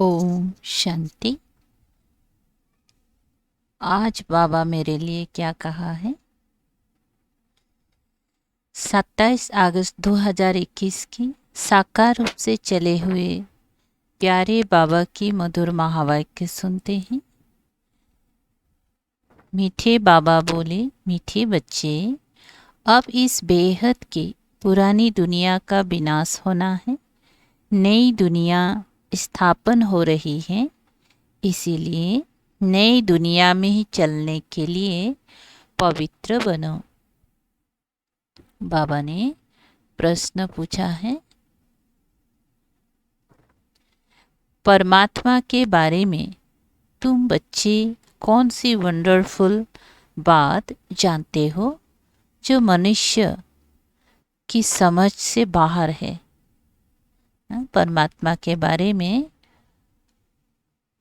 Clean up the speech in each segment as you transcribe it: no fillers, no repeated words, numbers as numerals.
ओम शांति। आज बाबा मेरे लिए क्या कहा है। 27 अगस्त 2021 की साकार रूप से चले हुए प्यारे बाबा की मधुर महावाक्य सुनते हैं। मीठे बाबा बोले, मीठे बच्चे, अब इस बेहद की पुरानी दुनिया का विनाश होना है, नई दुनिया स्थापन हो रही है। इसीलिए नई दुनिया में ही चलने के लिए पवित्र बनो। बाबा ने प्रश्न पूछा है, परमात्मा के बारे में तुम बच्चे कौन सी वंडरफुल बात जानते हो जो मनुष्य की समझ से बाहर है। परमात्मा के बारे में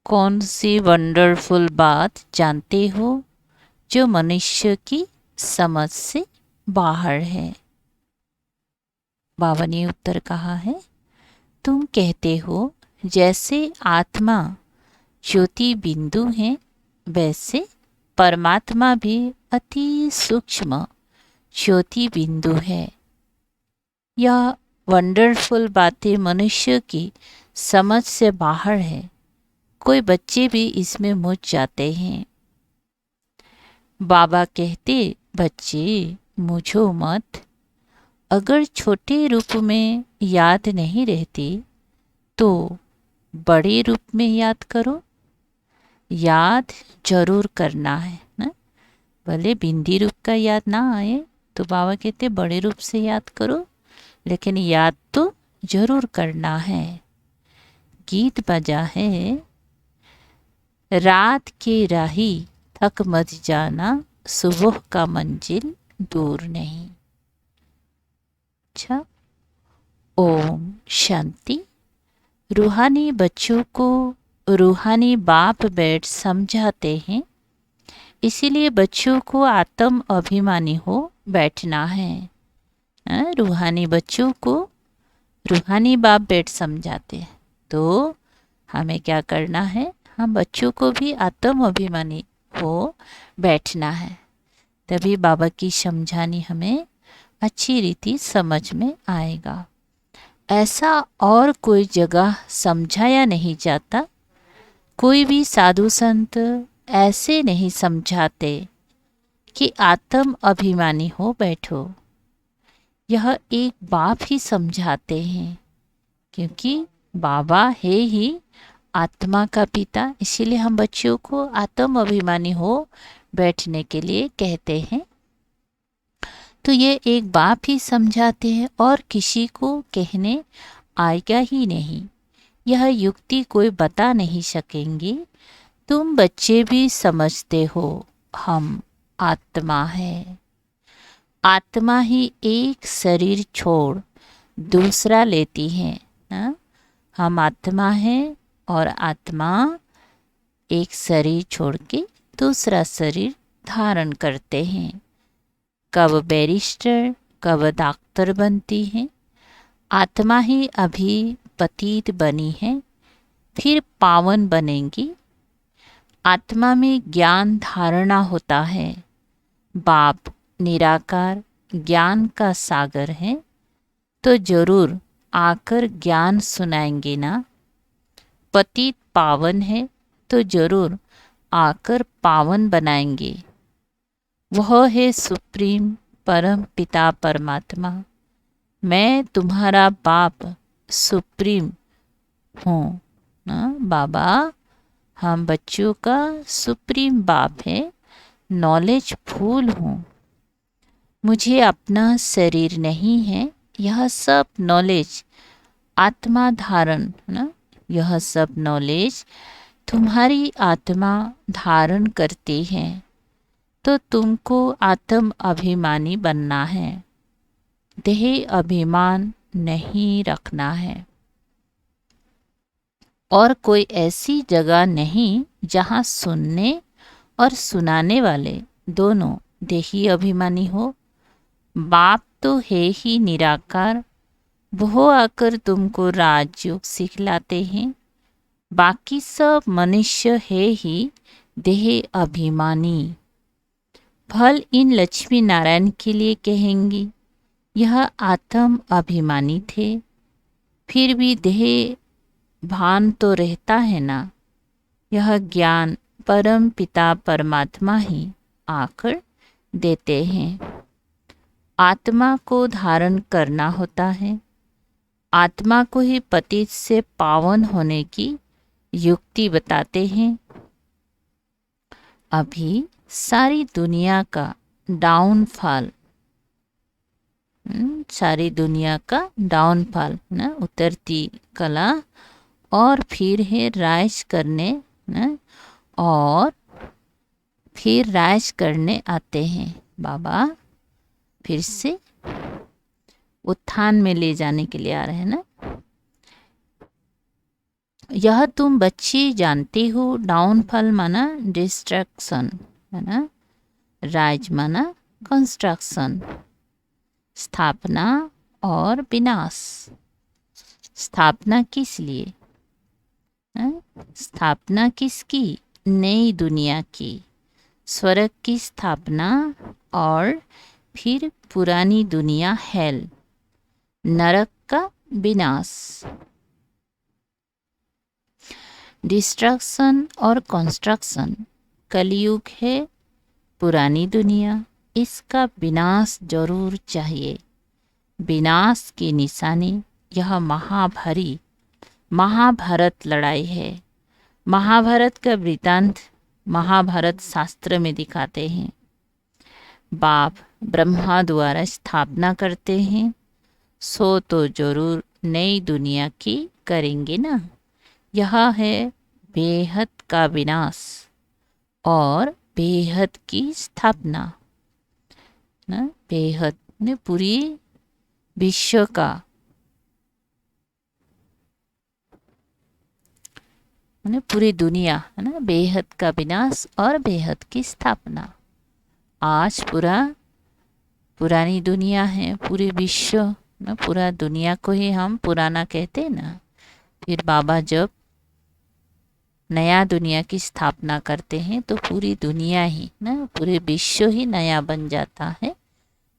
कौन सी वंडरफुल बात जानते हो जो मनुष्य की समझ से बाहर है। बाबा ने उत्तर कहा है, तुम कहते हो जैसे आत्मा ज्योति बिंदु है, वैसे परमात्मा भी अति सूक्ष्म ज्योति बिंदु है। यह वंडरफुल बातें मनुष्य की समझ से बाहर है। कोई बच्चे भी इसमें मुझ जाते हैं। बाबा कहते, बच्चे मुझो मत। अगर छोटे रूप में याद नहीं रहती तो बड़े रूप में याद करो। याद जरूर करना है ना। भले बिंदी रूप का याद ना आए तो बाबा कहते बड़े रूप से याद करो, लेकिन याद तो जरूर करना है। गीत बजा है, रात के राही थक मत जाना, सुबह का मंजिल दूर नहीं। अच्छा, ओम शांति। रूहानी बच्चों को रूहानी बाप बैठ समझाते हैं, इसीलिए बच्चों को आत्म अभिमानी हो बैठना है। रूहानी बच्चों को रूहानी बाप बैठ समझाते हैं, तो हमें क्या करना है, हम बच्चों को भी आत्म अभिमानी हो बैठना है। तभी बाबा की समझानी हमें अच्छी रीति समझ में आएगा। ऐसा और कोई जगह समझाया नहीं जाता। कोई भी साधु संत ऐसे नहीं समझाते कि आत्म अभिमानी हो बैठो। यह एक बाप ही समझाते हैं, क्योंकि बाबा है ही आत्मा का पिता। इसीलिए हम बच्चों को आत्म अभिमानी हो बैठने के लिए कहते हैं। तो ये एक बाप ही समझाते हैं और किसी को कहने आएगा ही नहीं। यह युक्ति कोई बता नहीं सकेंगे। तुम बच्चे भी समझते हो, हम आत्मा है। आत्मा ही एक शरीर छोड़ दूसरा लेती है ना? हम आत्मा है और आत्मा एक शरीर छोड़ के दूसरा शरीर धारण करते हैं। कब बैरिस्टर कब डॉक्टर बनती है। आत्मा ही अभी पतित बनी है, फिर पावन बनेंगी। आत्मा में ज्ञान धारणा होता है। बाप निराकार ज्ञान का सागर है, तो जरूर आकर ज्ञान सुनाएंगे ना। पतित पावन है, तो जरूर आकर पावन बनाएंगे। वह है सुप्रीम परम पिता परमात्मा। मैं तुम्हारा बाप सुप्रीम हूँ ना। बाबा हम बच्चों का सुप्रीम बाप है, नॉलेज फूल हूँ। मुझे अपना शरीर नहीं है। यह सब नॉलेज आत्मा धारण ना, यह सब नॉलेज तुम्हारी आत्मा धारण करती है। तो तुमको आत्म अभिमानी बनना है, देह अभिमान नहीं रखना है। और कोई ऐसी जगह नहीं जहाँ सुनने और सुनाने वाले दोनों देही अभिमानी हो। बाप तो है ही निराकार, वो आकर तुमको राजयोग सिखलाते हैं। बाकी सब मनुष्य है ही देह अभिमानी। फल इन लक्ष्मी नारायण के लिए कहेंगी। यह आत्म अभिमानी थे, फिर भी देह भान तो रहता है ना। यह ज्ञान परम पिता परमात्मा ही आकर देते हैं। आत्मा को धारण करना होता है। आत्मा को ही पतित से पावन होने की युक्ति बताते हैं। अभी सारी दुनिया का डाउनफॉल, सारी दुनिया का डाउनफॉल ना, उतरती कला, और फिर है राइज करने ना, और फिर राइज करने आते हैं बाबा, फिर से उत्थान में ले जाने के लिए आ रहे हैं ना। यह तुम बच्ची जानती हो। डाउनफॉल माना डिस्ट्रक्शन है ना, राइज माना कंस्ट्रक्शन, स्थापना और विनाश। स्थापना किस लिए है? स्थापना किसकी? नई दुनिया की, स्वर्ग की स्थापना, और फिर पुरानी दुनिया हेल, नरक का विनाश। डिस्ट्रक्शन और कंस्ट्रक्शन, कलयुग है पुरानी दुनिया, इसका विनाश जरूर चाहिए। विनाश की निशानी यह महाभारत लड़ाई है। महाभारत का वृतांत महाभारत शास्त्र में दिखाते हैं। बाप ब्रह्मा द्वारा स्थापना करते हैं, सो तो जरूर नई दुनिया की करेंगे ना। यह है बेहद का विनाश और बेहद की स्थापना ना। बेहद ने पूरी विश्व का माने पूरी दुनिया है ना, बेहद का विनाश और बेहद की स्थापना। आज पुरानी दुनिया है, पूरे विश्व ना, पूरा दुनिया को ही हम पुराना कहते हैं ना। फिर बाबा जब नया दुनिया की स्थापना करते हैं तो पूरी दुनिया ही ना, पूरे विश्व ही नया बन जाता है।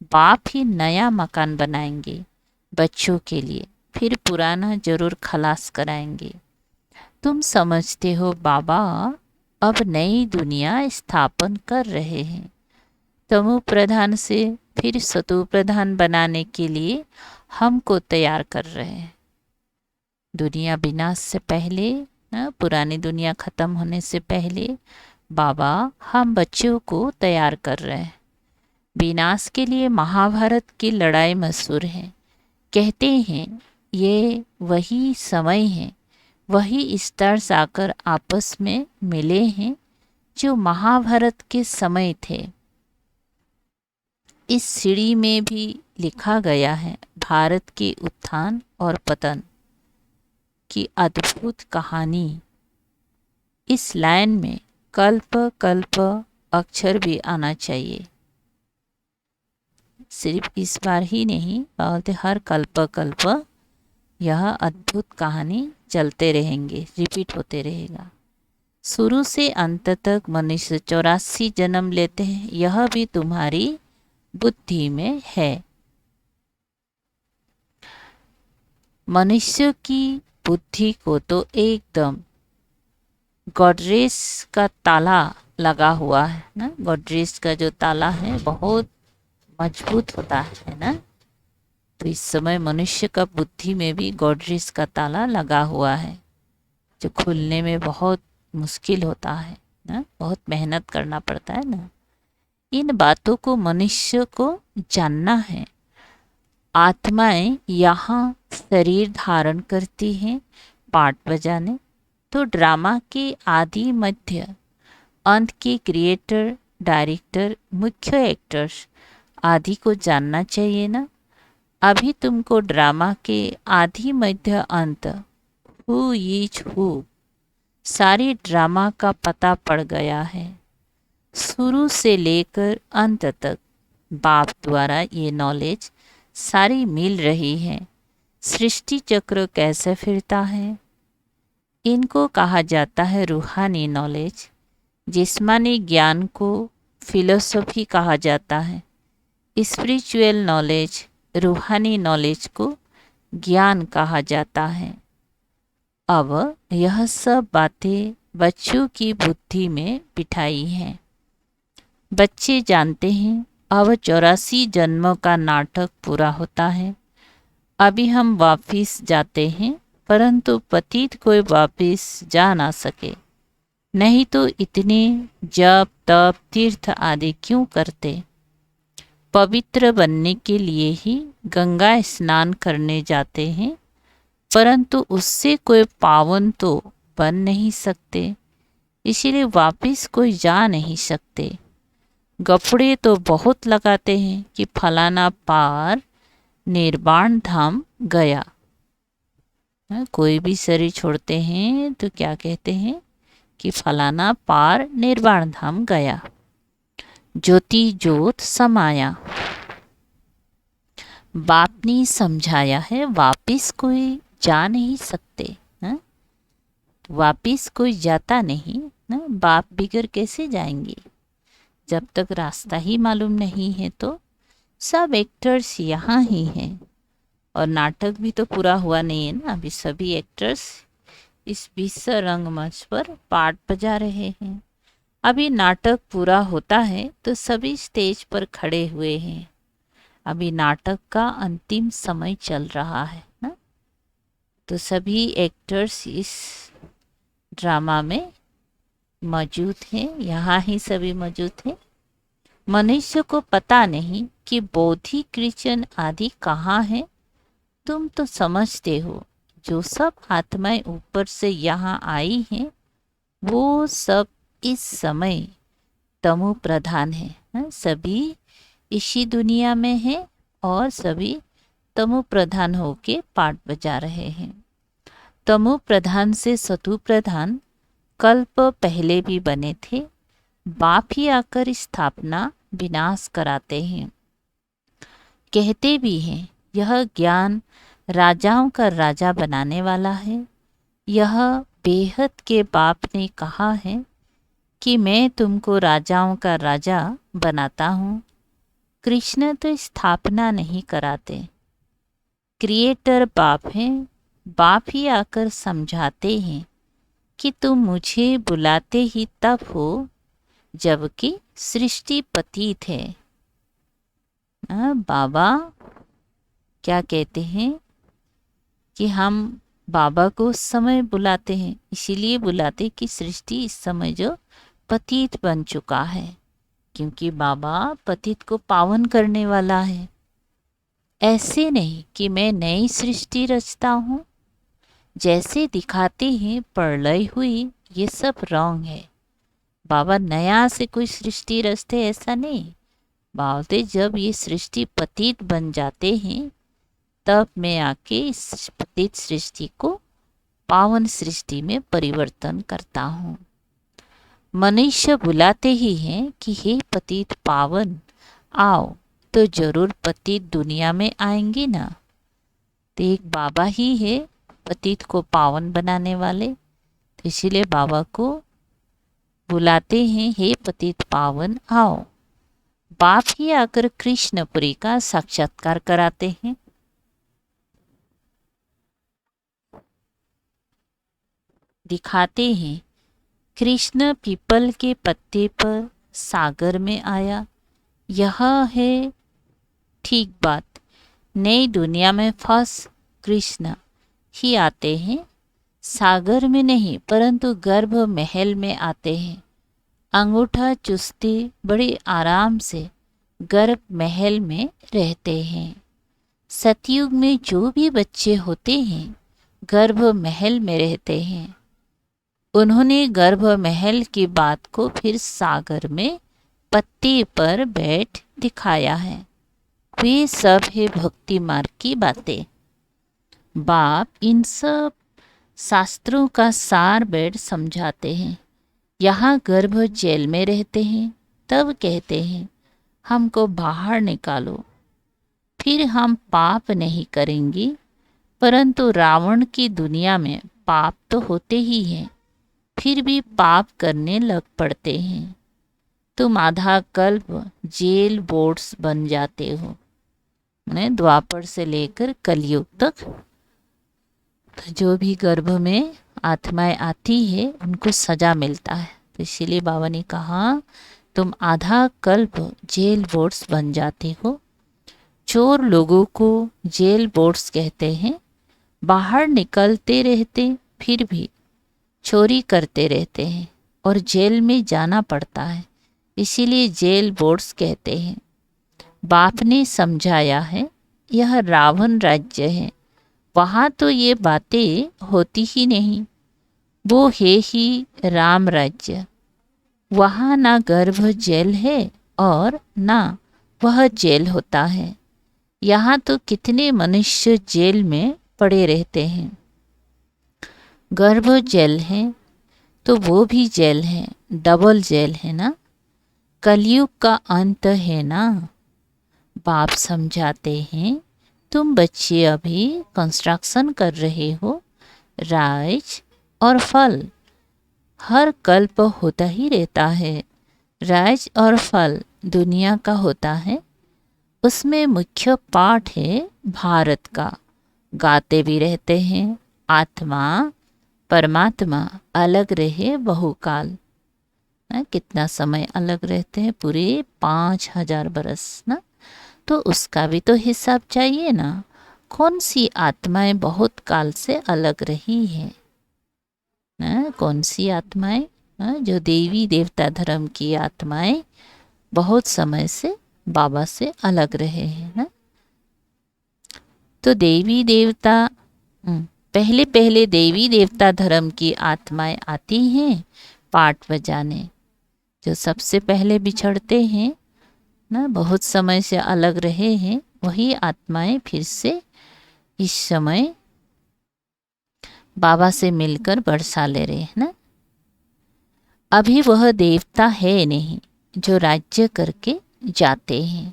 बाप ही नया मकान बनाएंगे बच्चों के लिए, फिर पुराना जरूर खलास कराएंगे। तुम समझते हो बाबा अब नई दुनिया स्थापन कर रहे हैं। तमो प्रधान से फिर सतो प्रधान बनाने के लिए हमको तैयार कर रहे हैं। दुनिया विनाश से पहले ना, पुरानी दुनिया खत्म होने से पहले बाबा हम बच्चों को तैयार कर रहे हैं। विनाश के लिए महाभारत की लड़ाई मशहूर है। कहते हैं ये वही समय है, वही स्टार्स आकर आपस में मिले हैं जो महाभारत के समय थे। इस सीढ़ी में भी लिखा गया है भारत के उत्थान और पतन की अद्भुत कहानी। इस लाइन में कल्प कल्प अक्षर भी आना चाहिए। सिर्फ इस बार ही नहीं बोलते, हर कल्प कल्प यह अद्भुत कहानी चलते रहेंगे, रिपीट होते रहेगा। शुरू से अंत तक मनुष्य 84 जन्म लेते हैं, यह भी तुम्हारी बुद्धि में है। मनुष्य की बुद्धि को तो एकदम गॉडरेज का ताला लगा हुआ है ना। गॉडरेज का जो ताला है बहुत मजबूत होता है ना। तो इस समय मनुष्य का बुद्धि में भी गॉडरेज का ताला लगा हुआ है, जो खुलने में बहुत मुश्किल होता है ना, बहुत मेहनत करना पड़ता है ना। इन बातों को मनुष्य को जानना है। आत्माएं यहाँ शरीर धारण करती हैं पार्ट बजाने, तो ड्रामा के आदि मध्य अंत के क्रिएटर, डायरेक्टर, मुख्य एक्टर्स आदि को जानना चाहिए ना। अभी तुमको ड्रामा के आदि मध्य अंत हु इज हु सारे ड्रामा का पता पड़ गया है। शुरू से लेकर अंत तक बाप द्वारा ये नॉलेज सारी मिल रही है। सृष्टि चक्र कैसे फिरता है, इनको कहा जाता है रूहानी नॉलेज। जिस्मानी ज्ञान को फिलोसफी कहा जाता है। स्पिरिचुअल नॉलेज, रूहानी नॉलेज को ज्ञान कहा जाता है। अब यह सब बातें बच्चों की बुद्धि में बिठाई हैं। बच्चे जानते हैं अब 84 जन्मों का नाटक पूरा होता है। अभी हम वापिस जाते हैं, परंतु पतित कोई वापिस जा ना सके। नहीं तो इतने जप तप तीर्थ आदि क्यों करते। पवित्र बनने के लिए ही गंगा स्नान करने जाते हैं, परंतु उससे कोई पावन तो बन नहीं सकते, इसीलिए वापिस कोई जा नहीं सकते। गफड़े तो बहुत लगाते हैं कि फलाना पार निर्वाण धाम गया। कोई भी शरीर छोड़ते हैं तो क्या कहते हैं कि फलाना पार निर्वाण धाम गया, ज्योति ज्योत समाया। बाप ने समझाया है वापिस कोई जा नहीं सकते। है? वापिस कोई जाता नहीं ना, बाप बिगड़ कैसे जाएंगे जब तक रास्ता ही मालूम नहीं है। तो सब एक्टर्स यहाँ ही हैं और नाटक भी तो पूरा हुआ नहीं है ना। अभी सभी एक्टर्स इस विश्व रंगमंच पर पार्ट बजा रहे हैं। अभी नाटक पूरा होता है तो सभी स्टेज पर खड़े हुए हैं। अभी नाटक का अंतिम समय चल रहा है ना, तो सभी एक्टर्स इस ड्रामा में मौजूद हैं, यहाँ ही सभी मौजूद हैं। मनुष्य को पता नहीं कि बौद्धिक कृष्ण आदि कहाँ है। तुम तो समझते हो जो सब आत्माएं ऊपर से यहाँ आई हैं वो सब इस समय तमो प्रधान है। सभी इसी दुनिया में है और सभी तमो प्रधान होके पाठ बजा रहे हैं। तमो प्रधान से सतु प्रधान कल्प पहले भी बने थे। बाप ही आकर स्थापना विनाश कराते हैं। कहते भी हैं यह ज्ञान राजाओं का राजा बनाने वाला है। यह बेहद के बाप ने कहा है कि मैं तुमको राजाओं का राजा बनाता हूँ। कृष्ण तो स्थापना नहीं कराते, क्रिएटर बाप हैं। बाप ही आकर समझाते हैं कि तुम मुझे बुलाते ही तब हो जबकि सृष्टि पतित है। बाबा क्या कहते हैं कि हम बाबा को उस समय बुलाते हैं, इसीलिए बुलाते कि सृष्टि इस समय जो पतित बन चुका है, क्योंकि बाबा पतित को पावन करने वाला है। ऐसे नहीं कि मैं नई सृष्टि रचता हूँ, जैसे दिखाते हैं प्रलय हुई, ये सब रॉन्ग है। बाबा नया से कोई सृष्टि रचते ऐसा नहीं। बाबा जब ये सृष्टि पतित बन जाते हैं तब मैं आके इस पतित सृष्टि को पावन सृष्टि में परिवर्तन करता हूँ। मनुष्य बुलाते ही हैं कि हे पतित पावन आओ, तो जरूर पतित दुनिया में आएंगे ना। तो एक बाबा ही है पतित को पावन बनाने वाले, तो इसीलिए बाबा को बुलाते हैं हे पतित पावन आओ। बाप ही आकर कृष्णपुरी का साक्षात्कार कराते हैं। दिखाते हैं कृष्ण पीपल के पत्ते पर सागर में आया। यह है ठीक बात। नई दुनिया में फर्स्ट कृष्ण ही आते हैं, सागर में नहीं परंतु गर्भ महल में आते हैं। अंगूठा चुस्ती बड़े आराम से गर्भ महल में रहते हैं। सतयुग में जो भी बच्चे होते हैं गर्भ महल में रहते हैं। उन्होंने गर्भ महल की बात को फिर सागर में पत्ते पर बैठ दिखाया है। वे सब है भक्ति मार्ग की बातें। बाप इन सब शास्त्रों का सार बैठ समझाते हैं। यहाँ गर्भ जेल में रहते हैं, तब कहते हैं हमको बाहर निकालो, फिर हम पाप नहीं करेंगे। परंतु रावण की दुनिया में पाप तो होते ही हैं, फिर भी पाप करने लग पड़ते हैं। तुम आधा कल्प जेल बोर्ड्स बन जाते हो। द्वापर से लेकर कलयुग तक तो जो भी गर्भ में आत्माएं आती है उनको सजा मिलता है। तो इसीलिए बाबा ने कहा तुम आधा कल्प जेल बोर्ड्स बन जाते हो। चोर लोगों को जेल बोर्ड्स कहते हैं। बाहर निकलते रहते फिर भी चोरी करते रहते हैं और जेल में जाना पड़ता है, इसीलिए जेल बोर्ड्स कहते हैं। बाप ने समझाया है यह रावण राज्य है, वहाँ तो ये बातें होती ही नहीं। वो है ही राम राज्य। वहाँ ना गर्भ जेल है और ना वह जेल होता है। यहाँ तो कितने मनुष्य जेल में पड़े रहते हैं। गर्भ जेल है तो वो भी जेल है, डबल जेल है ना। कलयुग का अंत है ना। बाप समझाते हैं तुम बच्चे अभी कंस्ट्रक्शन कर रहे हो। राज और फल हर कल्प होता ही रहता है। राज और फल दुनिया का होता है। उसमें मुख्य पाठ है भारत का। गाते भी रहते हैं आत्मा परमात्मा अलग रहे बहुकाल। कितना समय अलग रहते हैं? पूरे 5000 बरस ना। तो उसका भी तो हिसाब चाहिए ना। कौन सी आत्माएं बहुत काल से अलग रही हैं? कौन सी आत्माएं? जो देवी देवता धर्म की आत्माएं बहुत समय से बाबा से अलग रहे हैं ना। तो देवी देवता पहले पहले देवी देवता धर्म की आत्माएं आती हैं पाठ बजाने। जो सबसे पहले बिछड़ते हैं ना, बहुत समय से अलग रहे हैं, वही आत्माएं फिर से इस समय बाबा से मिलकर बरसा ले रहे हैं ना। अभी वह देवता है नहीं जो राज्य करके जाते हैं।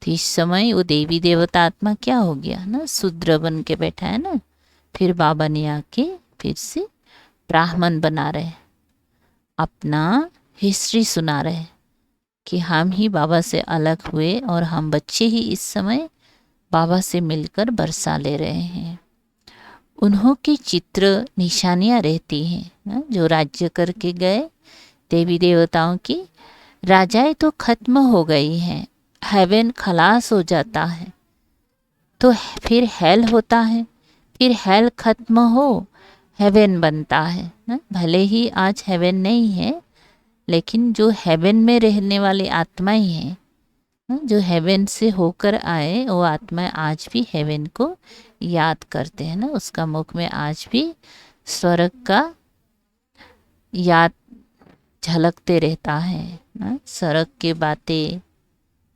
तो इस समय वो देवी देवता आत्मा क्या हो गया ना, शूद्र बन के बैठा है ना। फिर बाबा ने आके फिर से ब्राह्मण बना रहे, अपना हिस्ट्री सुना रहे कि हम ही बाबा से अलग हुए और हम बच्चे ही इस समय बाबा से मिलकर बरसा ले रहे हैं। उन्हों की चित्र निशानियाँ रहती हैं जो राज्य करके गए। देवी देवताओं की राजाएं तो खत्म हो गई हैं, हेवन खलास हो जाता है, तो फिर हेल होता है। फिर हेल खत्म हो हेवन बनता है ना। भले ही आज हेवन नहीं है, लेकिन जो हेवन में रहने वाली आत्माएं हैं, जो हेवन से होकर आए, वो आत्माएं आज भी हेवन को याद करते हैं ना। उसका मुख में आज भी स्वर्ग का याद झलकते रहता है ना। स्वर्ग की बातें,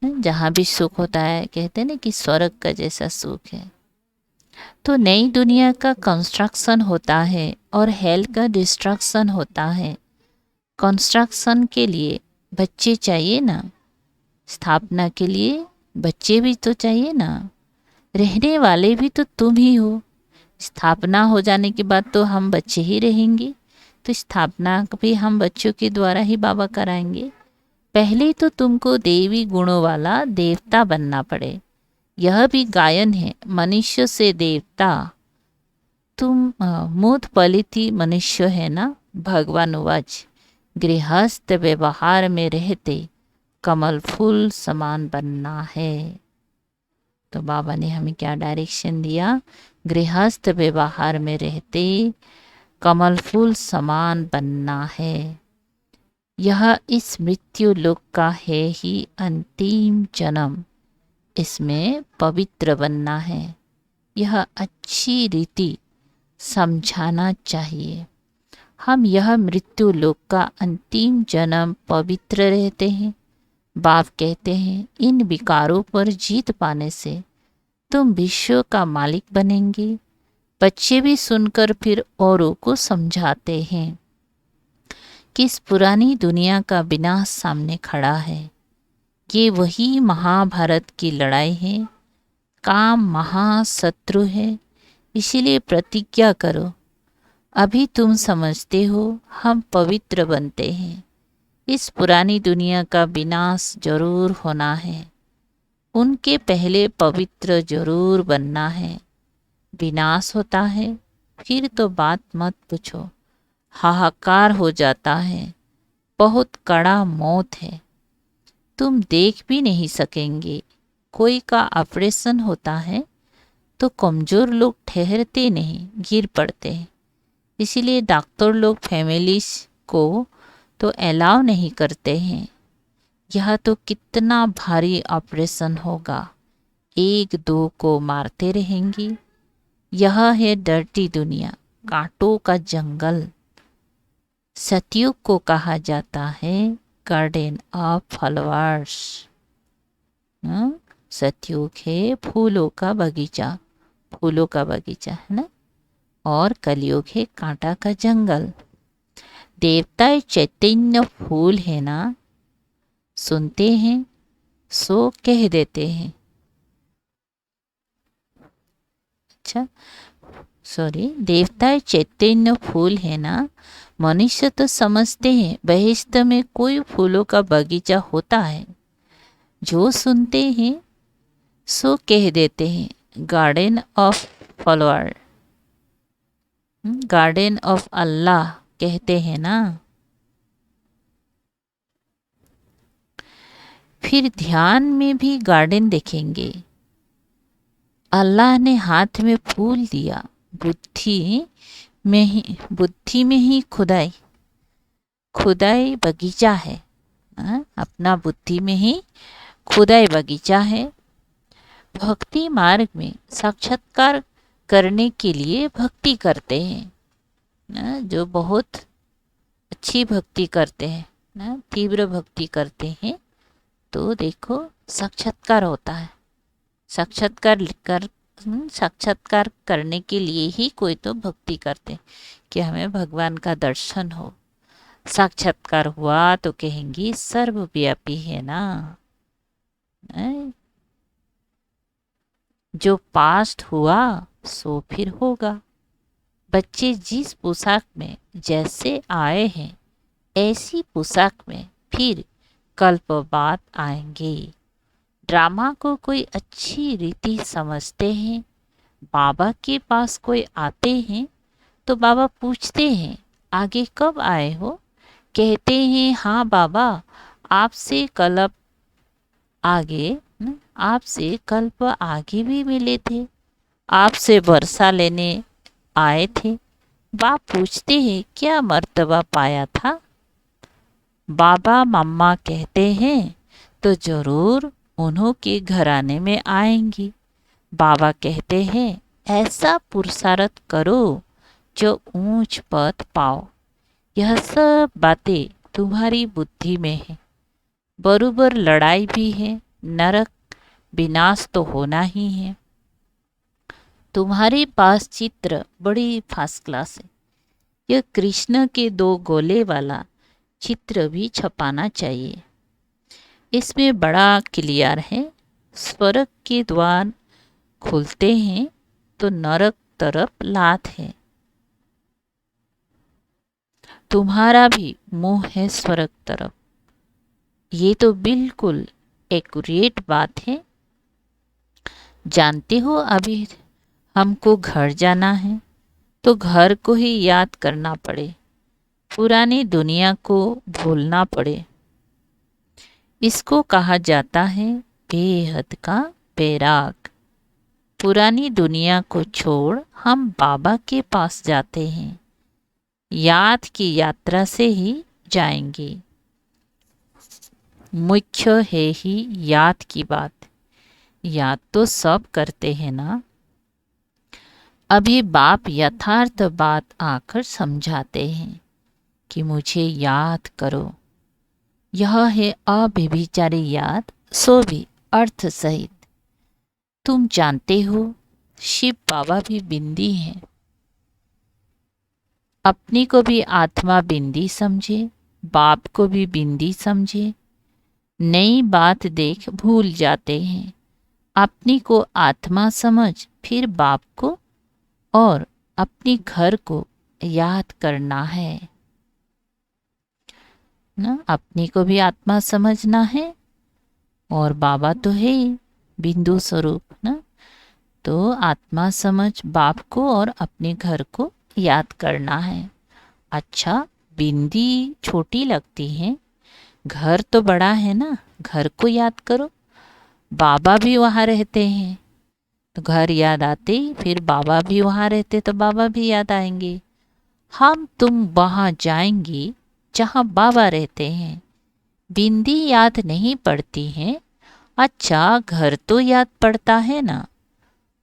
जहाँ भी सुख होता है कहते हैं ना कि स्वर्ग का जैसा सुख है। तो नई दुनिया का कंस्ट्रक्शन होता है और हेल का डिस्ट्रक्शन होता है। कंस्ट्रक्शन के लिए बच्चे चाहिए ना, स्थापना के लिए बच्चे भी तो चाहिए ना। रहने वाले भी तो तुम ही हो। स्थापना हो जाने के बाद तो हम बच्चे ही रहेंगे, तो स्थापना भी हम बच्चों के द्वारा ही बाबा कराएंगे। पहले तो तुमको देवी गुणों वाला देवता बनना पड़े। यह भी गायन है, मनुष्य से देवता। तुम मूत पलिती मनुष्य है ना। भगवान वाच गृहस्थ व्यवहार में रहते कमल फूल समान बनना है। तो बाबा ने हमें क्या डायरेक्शन दिया? गृहस्थ व्यवहार में रहते कमल फूल समान बनना है। यह इस मृत्यु लोक का है ही अंतिम जन्म। इसमें पवित्र बनना है। यह अच्छी रीति समझाना चाहिए। हम यह मृत्यु लोक का अंतिम जन्म पवित्र रहते हैं। बाप कहते हैं इन विकारों पर जीत पाने से तुम विश्व का मालिक बनेंगे। बच्चे भी सुनकर फिर औरों को समझाते हैं कि इस पुरानी दुनिया का विनाश सामने खड़ा है। ये वही महाभारत की लड़ाई है। काम महाशत्रु है, इसीलिए प्रतिज्ञा करो अभी तुम समझते हो हम पवित्र बनते हैं। इस पुरानी दुनिया का विनाश जरूर होना है, उनके पहले पवित्र जरूर बनना है। विनाश होता है फिर तो बात मत पूछो, हाहाकार हो जाता है, बहुत कड़ा मौत है, तुम देख भी नहीं सकेंगे। कोई का ऑपरेशन होता है तो कमजोर लोग ठहरते नहीं, गिर पड़ते हैं। इसीलिए डॉक्टर लोग फैमिलीज को तो अलाउ नहीं करते हैं। यह तो कितना भारी ऑपरेशन होगा, एक दो को मारते रहेंगी। यह है डर्टी दुनिया, कांटों का जंगल। सतयुग को कहा जाता है गार्डन ऑफ फ्लावर्स। सतयुग है फूलों का बगीचा, फूलों का बगीचा है ना। और कलयुग है कांटा का जंगल। देवता चैतन्य फूल है ना, सुनते हैं सो कह देते हैं। अच्छा सॉरी, देवता चैतन्य फूल है ना, मनुष्य तो समझते हैं बहिष्ठ में कोई फूलों का बगीचा होता है। जो सुनते हैं सो कह देते हैं garden of flower, garden of Allah कहते हैं ना। फिर ध्यान में भी गार्डन देखेंगे। अल्लाह ने हाथ में फूल दिया, बुद्धि में ही खुदाई, खुदाई बगीचा है। अपना बुद्धि में ही खुदाई बगीचा है। भक्ति मार्ग में साक्षात्कार करने के लिए भक्ति करते हैं। जो बहुत अच्छी भक्ति करते हैं ना, तीव्र भक्ति करते हैं, तो देखो साक्षात्कार होता है। साक्षात्कार करने के लिए ही कोई तो भक्ति करते कि हमें भगवान का दर्शन हो। साक्षात्कार हुआ तो कहेंगी सर्वव्यापी है ना। जो पास्ट हुआ सो फिर होगा। बच्चे जिस पोशाक में जैसे आए हैं ऐसी पोशाक में फिर कल्प बाद आएंगे। ड्रामा को कोई अच्छी रीति समझते हैं। बाबा के पास कोई आते हैं तो बाबा पूछते हैं आगे कब आए हो। कहते हैं हाँ बाबा, आपसे कल्प आगे, आपसे कल्प आगे भी मिले थे, आपसे वर्षा लेने आए थे। बाप पूछते हैं क्या मर्तबा पाया था। बाबा मम्मा कहते हैं तो जरूर उन्हों के घराने में आएंगी। बाबा कहते हैं ऐसा पुरुषार्थ करो जो ऊंच पद पाओ। यह सब बातें तुम्हारी बुद्धि में है। बरोबर लड़ाई भी है, नरक विनाश तो होना ही है। तुम्हारे पास चित्र बड़ी फर्स्ट क्लास है। यह कृष्ण के 2 गोले वाला चित्र भी छपाना चाहिए। इसमें बड़ा क्लियर है, स्वर्ग के द्वार खुलते हैं तो नरक तरफ लात है। तुम्हारा भी मुंह है स्वर्ग तरफ। ये तो बिल्कुल एक्यूरेट बात है। जानते हो अभी हमको घर जाना है तो घर को ही याद करना पड़े, पुरानी दुनिया को भूलना पड़े। इसको कहा जाता है बेहद का बैराग। पुरानी दुनिया को छोड़ हम बाबा के पास जाते हैं। याद की यात्रा से ही जाएंगे। मुख्य है ही याद की बात। याद तो सब करते हैं ना। अभी बाप यथार्थ बात आकर समझाते हैं कि मुझे याद करो। यह है अव्यभिचारी याद, सो भी अर्थ सहित। तुम जानते हो शिव बाबा भी बिंदी हैं। अपनी को भी आत्मा बिंदी समझे, बाप को भी बिंदी समझे। नई बात देख भूल जाते हैं। अपनी को आत्मा समझ फिर बाप को और अपनी घर को याद करना है ना। अपने को भी आत्मा समझना है और बाबा तो है ही बिंदु स्वरूप ना। तो आत्मा समझ बाप को और अपने घर को याद करना है। अच्छा, बिंदी छोटी लगती है, घर तो बड़ा है ना, घर को याद करो। बाबा भी वहाँ रहते हैं तो घर याद आते ही फिर बाबा भी वहाँ रहते तो बाबा भी याद आएंगे। हम तुम वहाँ जाएंगे जहाँ बाबा रहते हैं। बिंदी याद नहीं पड़ती है, अच्छा घर तो याद पड़ता है ना।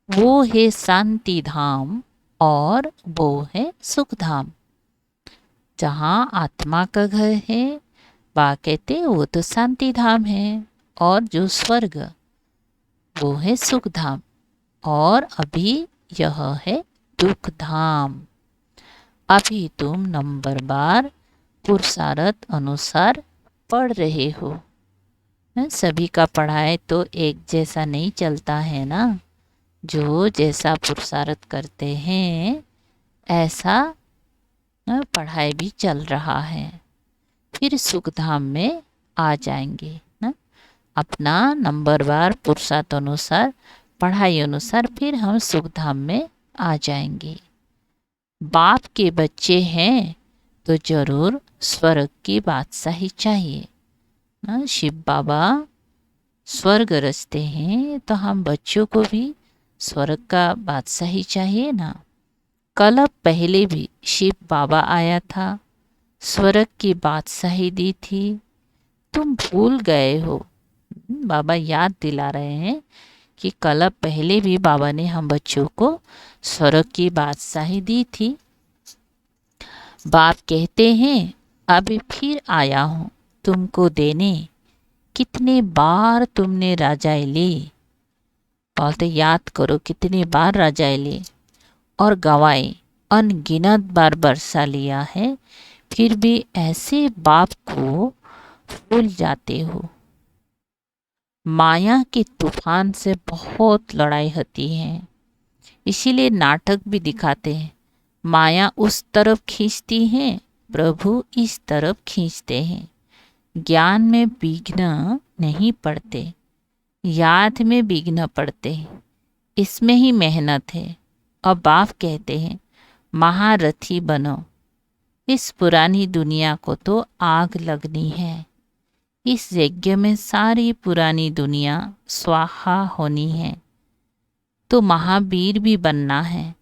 वो है शांति धाम और वो है सुख धाम। जहाँ आत्मा का घर है बा कहते वो तो शांति धाम है, और जो स्वर्ग वो है सुख धाम, और अभी यह है दुख धाम। अभी तुम नंबर बार पुरुषार्थ अनुसार पढ़ रहे हो। सभी का पढ़ाई तो एक जैसा नहीं चलता है ना। जो जैसा पुरुषार्थ करते हैं ऐसा पढ़ाई भी चल रहा है। फिर सुख धाम में आ जाएंगे ना। अपना नंबर बार पुरुषार्थ अनुसार पढ़ाई अनुसार फिर हम सुख धाम में आ जाएंगे। बाप के बच्चे हैं तो जरूर स्वर्ग की बादशाही चाहिए ना। शिव बाबा स्वर्ग रचते हैं तो हम बच्चों को भी स्वर्ग का बादशाही चाहिए ना। कल पहले भी शिव बाबा आया था, स्वर्ग की बादशाही दी थी, तुम भूल गए हो। बाबा याद दिला रहे हैं कि कल पहले भी बाबा ने हम बच्चों को स्वर्ग की बादशाही दी थी। बाप कहते हैं अभी फिर आया हूँ तुमको देने, कितने बार तुमने राजाए ली। बोलते याद करो कितनी बार राजाए ली और गवाए, अनगिनत बार बरसा लिया है, फिर भी ऐसे बाप को भूल जाते हो। माया के तूफान से बहुत लड़ाई होती है, इसीलिए नाटक भी दिखाते हैं। माया उस तरफ खींचती है, प्रभु इस तरफ खींचते हैं। ज्ञान में विघ्न नहीं पड़ते, याद में विघ्न पड़ते हैं। इसमें ही मेहनत है। अब बाप कहते हैं महारथी बनो, इस पुरानी दुनिया को तो आग लगनी है। इस यज्ञ में सारी पुरानी दुनिया स्वाहा होनी है, तो महावीर भी बनना है।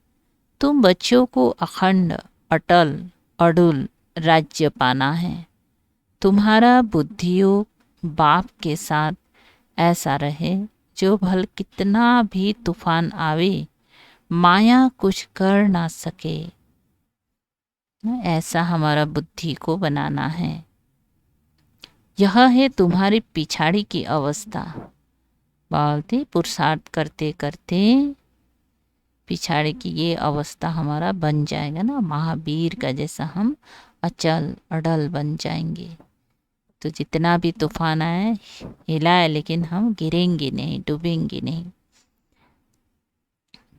तुम बच्चों को अखंड अटल अडुल राज्य पाना है। तुम्हारा बुद्धियोग बाप के साथ ऐसा रहे जो भल कितना भी तूफान आवे माया कुछ कर ना सके। ऐसा हमारा बुद्धि को बनाना है। यह है तुम्हारी पिछाड़ी की अवस्था। बोलते पुरुषार्थ करते करते पिछाड़ी की ये अवस्था हमारा बन जाएगा ना, महावीर का जैसा हम अचल अडल बन जाएंगे। तो जितना भी तूफान आए हिलाए लेकिन हम गिरेंगे नहीं, डूबेंगे नहीं।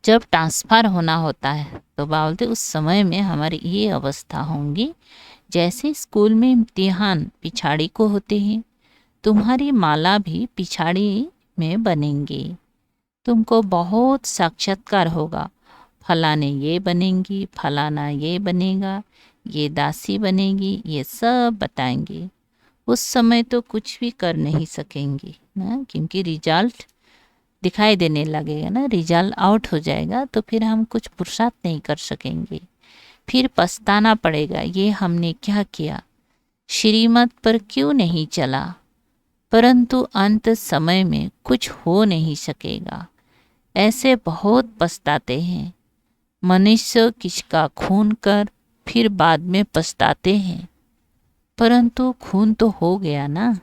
जब ट्रांसफर होना होता है तो बोलते उस समय में हमारी ये अवस्था होंगी। जैसे स्कूल में इम्तिहान पिछाड़ी को होते हैं, तुम्हारी माला भी पिछाड़ी में बनेंगी। तुमको बहुत साक्षात्कार होगा, फलाने ये बनेंगी, फलाना ये बनेगा, ये दासी बनेगी, ये सब बताएंगे। उस समय तो कुछ भी कर नहीं सकेंगी ना, क्योंकि रिजल्ट दिखाई देने लगेगा ना, रिजल्ट आउट हो जाएगा तो फिर हम कुछ पुरुषार्थ नहीं कर सकेंगे। फिर पछताना पड़ेगा, ये हमने क्या किया, श्रीमत पर क्यों नहीं चला। परंतु अंत समय में कुछ हो नहीं सकेगा। ऐसे बहुत पछताते हैं मनुष्य, किसका खून कर फिर बाद में पछताते हैं। परंतु खून तो हो गया ना,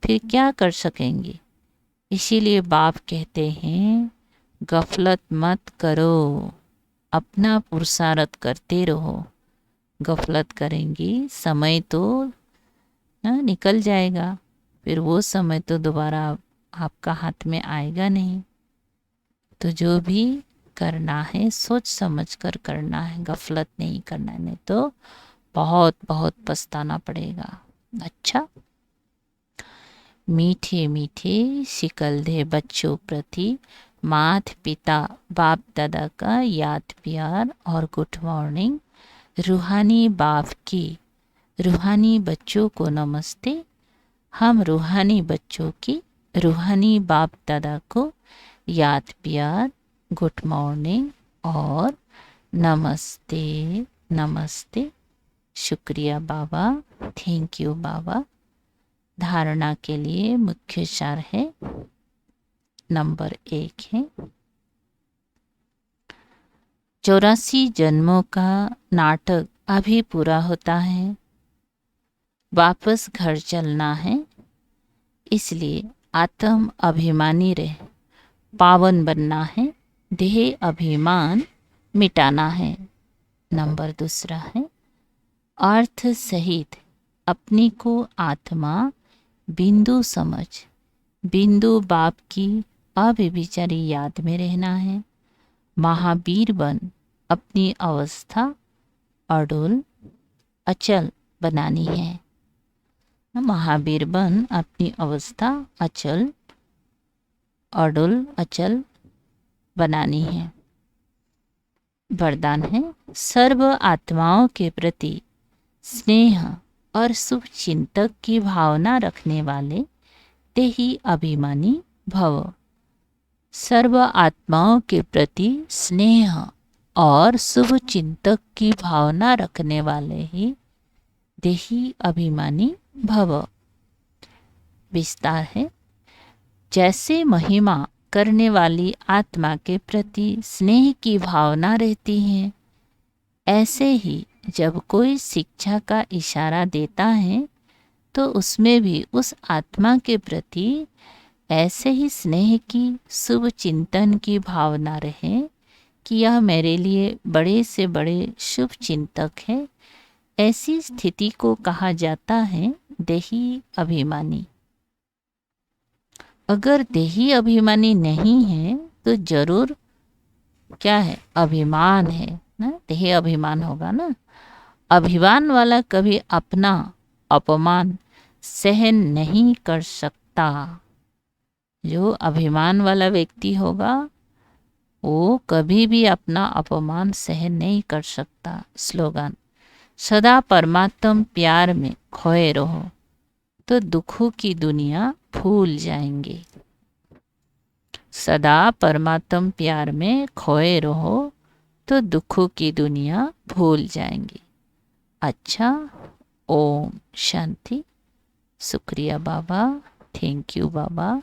फिर क्या कर सकेंगे। इसीलिए बाप कहते हैं गफलत मत करो, अपना पुरुषार्थ करते रहो। गफलत करेंगी समय तो ना निकल जाएगा, फिर वो समय तो दोबारा आपका हाथ में आएगा नहीं। तो जो भी करना है, सोच समझ कर करना है, गफलत नहीं करना है, नहीं तो बहुत बहुत पछताना पड़ेगा। अच्छा, मीठे मीठे सिकलधे बच्चों प्रति माता पिता बाप दादा का याद प्यार और गुड मॉर्निंग। रूहानी बाप की रूहानी बच्चों को नमस्ते। हम रूहानी बच्चों की रूहानी बाप दादा को याद प्यार, गुड मॉर्निंग और नमस्ते नमस्ते। शुक्रिया बाबा, थैंक यू बाबा। धारणा के लिए मुख्य सार है, नंबर 1 है 84 जन्मों का नाटक अभी पूरा होता है, वापस घर चलना है, इसलिए आत्म अभिमानी रहे, पावन बनना है, देह अभिमान मिटाना है। नंबर 2 है अर्थ सहित अपनी को आत्मा बिंदु समझ, बिंदु बाप की अव्यभिचारी याद में रहना है। महावीर बन अपनी अवस्था अडोल अचल बनानी है। महावीर बन अपनी अवस्था अचल अडोल अचल बनानी है। वरदान है सर्व आत्माओं के प्रति स्नेह और शुभ चिंतक की भावना रखने वाले देही अभिमानी भव। सर्व आत्माओं के प्रति स्नेह और शुभ चिंतक की भावना रखने वाले ही देही अभिमानी भव। विस्तार है जैसे महिमा करने वाली आत्मा के प्रति स्नेह की भावना रहती है, ऐसे ही जब कोई शिक्षा का इशारा देता है तो उसमें भी उस आत्मा के प्रति ऐसे ही स्नेह की शुभ चिंतन की भावना रहे कि यह मेरे लिए बड़े से बड़े शुभ चिंतक है। ऐसी स्थिति को कहा जाता है देही अभिमानी। अगर देही अभिमानी नहीं है तो जरूर क्या है, अभिमान है ना, देही अभिमान होगा ना। अभिमान वाला कभी अपना अपमान सहन नहीं कर सकता। जो अभिमान वाला व्यक्ति होगा वो कभी भी अपना अपमान सहन नहीं कर सकता। स्लोगन सदा परमात्म प्यार में खोए रहो तो दुखों की दुनिया भूल जाएंगे। सदा परमात्म प्यार में खोए रहो तो दुखों की दुनिया भूल जाएंगी। अच्छा, ओम शांति। शुक्रिया बाबा, थैंक यू बाबा।